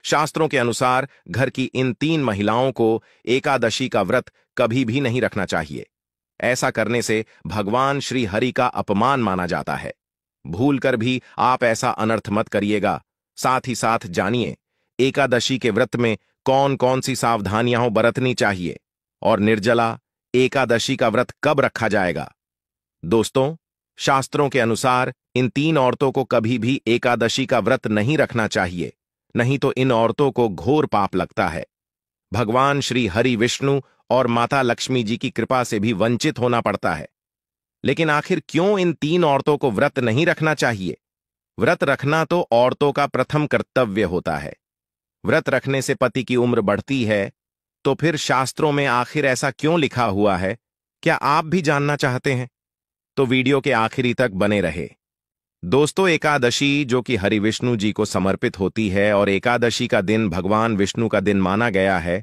शास्त्रों के अनुसार घर की इन 3 महिलाओं को एकादशी का व्रत कभी भी नहीं रखना चाहिए। ऐसा करने से भगवान श्री हरि का अपमान माना जाता है। भूलकर भी आप ऐसा अनर्थ मत करिएगा। साथ ही साथ जानिए एकादशी के व्रत में कौन कौन सी सावधानियां बरतनी चाहिए और निर्जला एकादशी का व्रत कब रखा जाएगा। दोस्तों, शास्त्रों के अनुसार इन 3 औरतों को कभी भी एकादशी का व्रत नहीं रखना चाहिए, नहीं तो इन औरतों को घोर पाप लगता है। भगवान श्री हरि विष्णु और माता लक्ष्मी जी की कृपा से भी वंचित होना पड़ता है। लेकिन आखिर क्यों इन 3 औरतों को व्रत नहीं रखना चाहिए? व्रत रखना तो औरतों का प्रथम कर्तव्य होता है। व्रत रखने से पति की उम्र बढ़ती है, तो फिर शास्त्रों में आखिर ऐसा क्यों लिखा हुआ है? क्या आप भी जानना चाहते हैं? तो वीडियो के आखिरी तक बने रहे। दोस्तों, एकादशी जो कि हरि विष्णु जी को समर्पित होती है और एकादशी का दिन भगवान विष्णु का दिन माना गया है,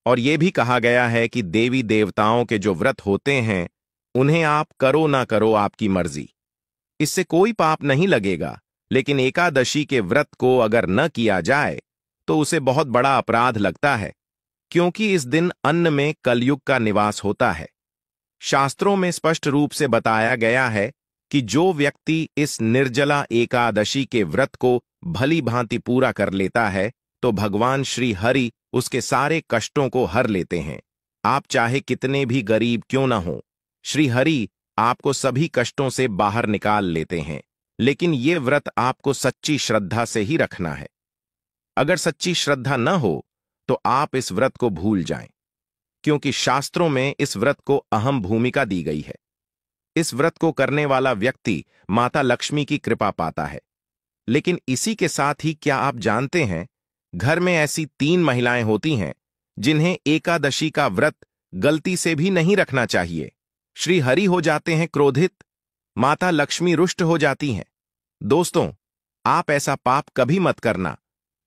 और यह भी कहा गया है कि देवी देवताओं के जो व्रत होते हैं उन्हें आप करो ना करो आपकी मर्जी, इससे कोई पाप नहीं लगेगा। लेकिन एकादशी के व्रत को अगर न किया जाए तो उसे बहुत बड़ा अपराध लगता है, क्योंकि इस दिन अन्न में कलयुग का निवास होता है। शास्त्रों में स्पष्ट रूप से बताया गया है कि जो व्यक्ति इस निर्जला एकादशी के व्रत को भली भांति पूरा कर लेता है तो भगवान श्री हरि उसके सारे कष्टों को हर लेते हैं। आप चाहे कितने भी गरीब क्यों ना हो, श्री हरि आपको सभी कष्टों से बाहर निकाल लेते हैं। लेकिन ये व्रत आपको सच्ची श्रद्धा से ही रखना है। अगर सच्ची श्रद्धा न हो तो आप इस व्रत को भूल जाएं, क्योंकि शास्त्रों में इस व्रत को अहम भूमिका दी गई है। इस व्रत को करने वाला व्यक्ति माता लक्ष्मी की कृपा पाता है। लेकिन इसी के साथ ही क्या आप जानते हैं, घर में ऐसी 3 महिलाएं होती हैं जिन्हें एकादशी का व्रत गलती से भी नहीं रखना चाहिए। श्री हरि हो जाते हैं क्रोधित, माता लक्ष्मी रुष्ट हो जाती हैं। दोस्तों, आप ऐसा पाप कभी मत करना,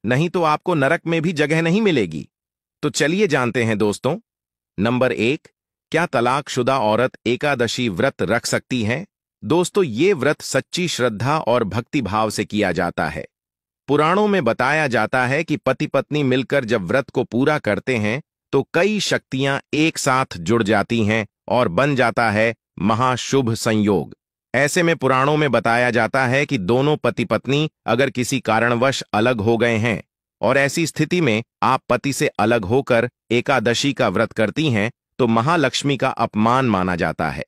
नहीं तो आपको नरक में भी जगह नहीं मिलेगी। तो चलिए जानते हैं दोस्तों। नंबर 1, क्या तलाकशुदा औरत एकादशी व्रत रख सकती है? दोस्तों, ये व्रत सच्ची श्रद्धा और भक्ति भाव से किया जाता है। पुराणों में बताया जाता है कि पति पत्नी मिलकर जब व्रत को पूरा करते हैं तो कई शक्तियां एक साथ जुड़ जाती हैं और बन जाता है महाशुभ संयोग। ऐसे में पुराणों में बताया जाता है कि दोनों पति पत्नी अगर किसी कारणवश अलग हो गए हैं और ऐसी स्थिति में आप पति से अलग होकर एकादशी का व्रत करती हैं तो महालक्ष्मी का अपमान माना जाता है,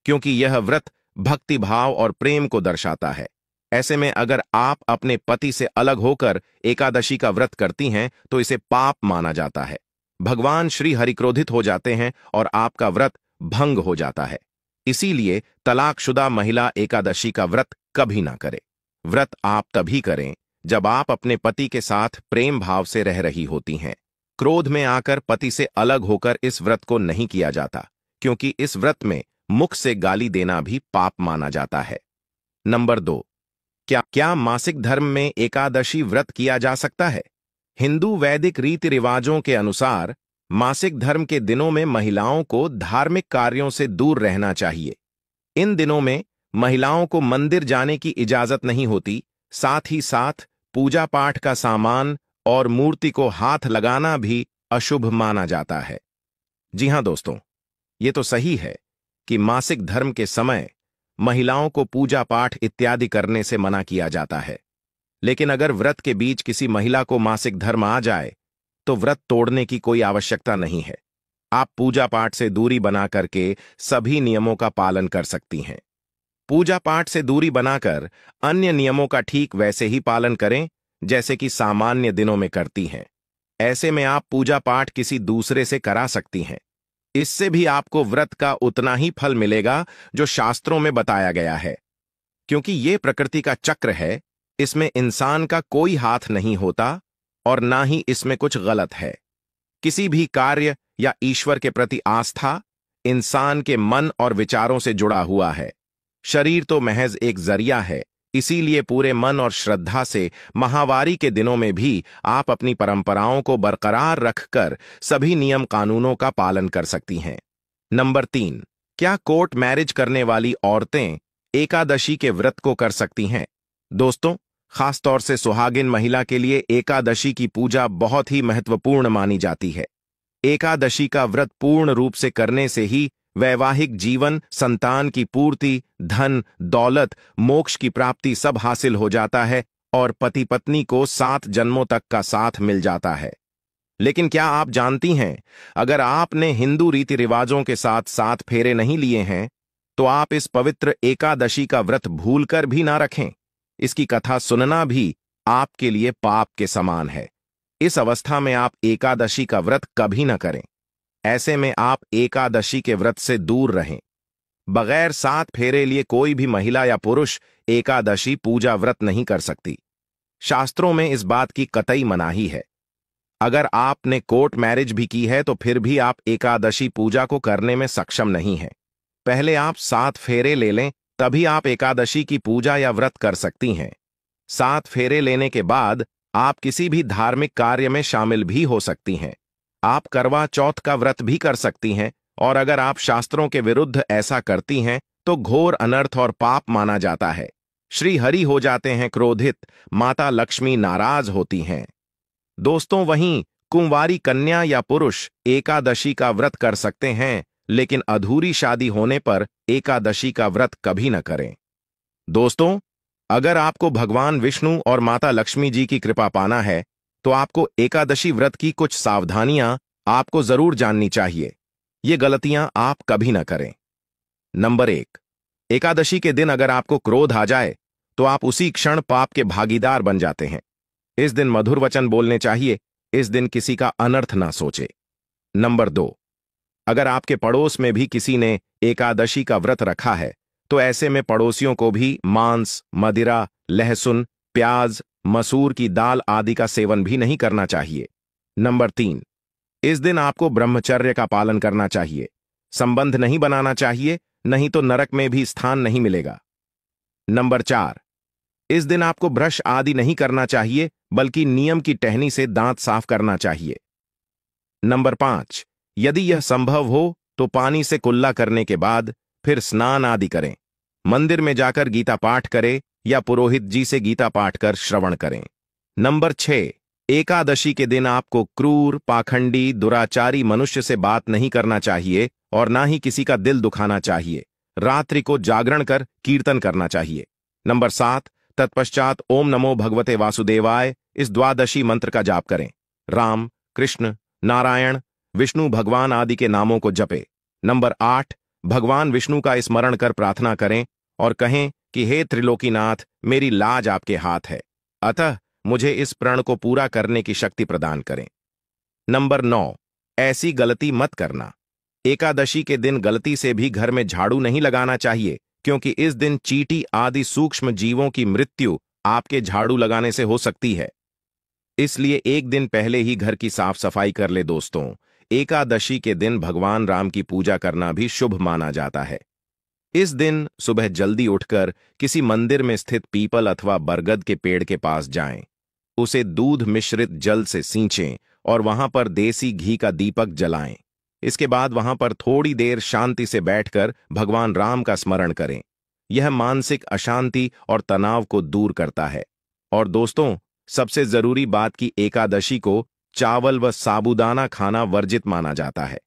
क्योंकि यह व्रत भक्ति भाव और प्रेम को दर्शाता है। ऐसे में अगर आप अपने पति से अलग होकर एकादशी का व्रत करती हैं तो इसे पाप माना जाता है। भगवान श्री हरि क्रोधित हो जाते हैं और आपका व्रत भंग हो जाता है। इसीलिए तलाकशुदा महिला एकादशी का व्रत कभी ना करे। व्रत आप तभी करें जब आप अपने पति के साथ प्रेम भाव से रह रही होती हैं। क्रोध में आकर पति से अलग होकर इस व्रत को नहीं किया जाता, क्योंकि इस व्रत में मुख से गाली देना भी पाप माना जाता है। नंबर 2, क्या मासिक धर्म में एकादशी व्रत किया जा सकता है? हिंदू वैदिक रीति रिवाजों के अनुसार मासिक धर्म के दिनों में महिलाओं को धार्मिक कार्यों से दूर रहना चाहिए। इन दिनों में महिलाओं को मंदिर जाने की इजाजत नहीं होती। साथ ही साथ पूजा पाठ का सामान और मूर्ति को हाथ लगाना भी अशुभ माना जाता है। जी हां दोस्तों, ये तो सही है कि मासिक धर्म के समय महिलाओं को पूजा पाठ इत्यादि करने से मना किया जाता है। लेकिन अगर व्रत के बीच किसी महिला को मासिक धर्म आ जाए तो व्रत तोड़ने की कोई आवश्यकता नहीं है। आप पूजा पाठ से दूरी बना करके सभी नियमों का पालन कर सकती हैं। पूजा पाठ से दूरी बनाकर अन्य नियमों का ठीक वैसे ही पालन करें जैसे कि सामान्य दिनों में करती हैं। ऐसे में आप पूजा पाठ किसी दूसरे से करा सकती हैं। इससे भी आपको व्रत का उतना ही फल मिलेगा जो शास्त्रों में बताया गया है, क्योंकि यह प्रकृति का चक्र है। इसमें इंसान का कोई हाथ नहीं होता और ना ही इसमें कुछ गलत है। किसी भी कार्य या ईश्वर के प्रति आस्था इंसान के मन और विचारों से जुड़ा हुआ है। शरीर तो महज एक जरिया है। इसीलिए पूरे मन और श्रद्धा से माहवारी के दिनों में भी आप अपनी परंपराओं को बरकरार रखकर सभी नियम कानूनों का पालन कर सकती हैं। नंबर 3, क्या कोर्ट मैरिज करने वाली औरतें एकादशी के व्रत को कर सकती हैं? दोस्तों, खासतौर से सुहागिन महिला के लिए एकादशी की पूजा बहुत ही महत्वपूर्ण मानी जाती है। एकादशी का व्रत पूर्ण रूप से करने से ही वैवाहिक जीवन, संतान की पूर्ति, धन, दौलत, मोक्ष की प्राप्ति सब हासिल हो जाता है और पति पत्नी को 7 जन्मों तक का साथ मिल जाता है। लेकिन क्या आप जानती हैं, अगर आपने हिंदू रीति रिवाजों के साथ 7 फेरे नहीं लिए हैं, तो आप इस पवित्र एकादशी का व्रत भूलकर भी ना रखें। इसकी कथा सुनना भी आपके लिए पाप के समान है। इस अवस्था में आप एकादशी का व्रत कभी न करें। ऐसे में आप एकादशी के व्रत से दूर रहें। बगैर 7 फेरे लिए कोई भी महिला या पुरुष एकादशी पूजा व्रत नहीं कर सकती। शास्त्रों में इस बात की कतई मनाही है। अगर आपने कोर्ट मैरिज भी की है तो फिर भी आप एकादशी पूजा को करने में सक्षम नहीं हैं। पहले आप 7 फेरे ले लें, तभी आप एकादशी की पूजा या व्रत कर सकती हैं। 7 फेरे लेने के बाद आप किसी भी धार्मिक कार्य में शामिल भी हो सकती हैं। आप करवा चौथ का व्रत भी कर सकती हैं, और अगर आप शास्त्रों के विरुद्ध ऐसा करती हैं तो घोर अनर्थ और पाप माना जाता है। श्री हरि हो जाते हैं क्रोधित, माता लक्ष्मी नाराज होती हैं। दोस्तों, वहीं कुंवारी कन्या या पुरुष एकादशी का व्रत कर सकते हैं, लेकिन अधूरी शादी होने पर एकादशी का व्रत कभी न करें। दोस्तों, अगर आपको भगवान विष्णु और माता लक्ष्मी जी की कृपा पाना है, तो आपको एकादशी व्रत की कुछ सावधानियां आपको जरूर जाननी चाहिए। ये गलतियां आप कभी न करें। नंबर 1, एकादशी के दिन अगर आपको क्रोध आ जाए तो आप उसी क्षण पाप के भागीदार बन जाते हैं। इस दिन मधुर वचन बोलने चाहिए। इस दिन किसी का अनर्थ ना सोचे। नंबर 2, अगर आपके पड़ोस में भी किसी ने एकादशी का व्रत रखा है तो ऐसे में पड़ोसियों को भी मांस, मदिरा, लहसुन, प्याज, मसूर की दाल आदि का सेवन भी नहीं करना चाहिए। नंबर 3, इस दिन आपको ब्रह्मचर्य का पालन करना चाहिए। संबंध नहीं बनाना चाहिए, नहीं तो नरक में भी स्थान नहीं मिलेगा। नंबर 4, इस दिन आपको ब्रश आदि नहीं करना चाहिए, बल्कि नियम की टहनी से दांत साफ करना चाहिए। नंबर 5, यदि यह संभव हो तो पानी से कुल्ला करने के बाद फिर स्नान आदि करें। मंदिर में जाकर गीता पाठ करें या पुरोहित जी से गीता पाठ कर श्रवण करें। नंबर 6, एकादशी के दिन आपको क्रूर, पाखंडी, दुराचारी मनुष्य से बात नहीं करना चाहिए और ना ही किसी का दिल दुखाना चाहिए। रात्रि को जागरण कर कीर्तन करना चाहिए। नंबर 7, तत्पश्चात ओम नमो भगवते वासुदेवाय इस द्वादशी मंत्र का जाप करें। राम, कृष्ण, नारायण, विष्णु भगवान आदि के नामों को जपे। नंबर 8, भगवान विष्णु का स्मरण कर प्रार्थना करें और कहें कि हे त्रिलोकीनाथ, मेरी लाज आपके हाथ है, अतः मुझे इस प्रण को पूरा करने की शक्ति प्रदान करें। नंबर 9, ऐसी गलती मत करना। एकादशी के दिन गलती से भी घर में झाड़ू नहीं लगाना चाहिए, क्योंकि इस दिन चींटी आदि सूक्ष्म जीवों की मृत्यु आपके झाड़ू लगाने से हो सकती है। इसलिए एक दिन पहले ही घर की साफ सफाई कर ले। दोस्तों, एकादशी के दिन भगवान राम की पूजा करना भी शुभ माना जाता है। इस दिन सुबह जल्दी उठकर किसी मंदिर में स्थित पीपल अथवा बरगद के पेड़ के पास जाएं, उसे दूध मिश्रित जल से सींचें और वहां पर देसी घी का दीपक जलाएं। इसके बाद वहां पर थोड़ी देर शांति से बैठकर भगवान राम का स्मरण करें। यह मानसिक अशांति और तनाव को दूर करता है। और दोस्तों, सबसे जरूरी बात कि एकादशी को चावल व साबूदाना खाना वर्जित माना जाता है।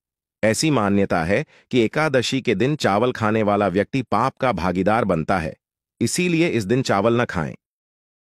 ऐसी मान्यता है कि एकादशी के दिन चावल खाने वाला व्यक्ति पाप का भागीदार बनता है, इसीलिए इस दिन चावल न खाएं।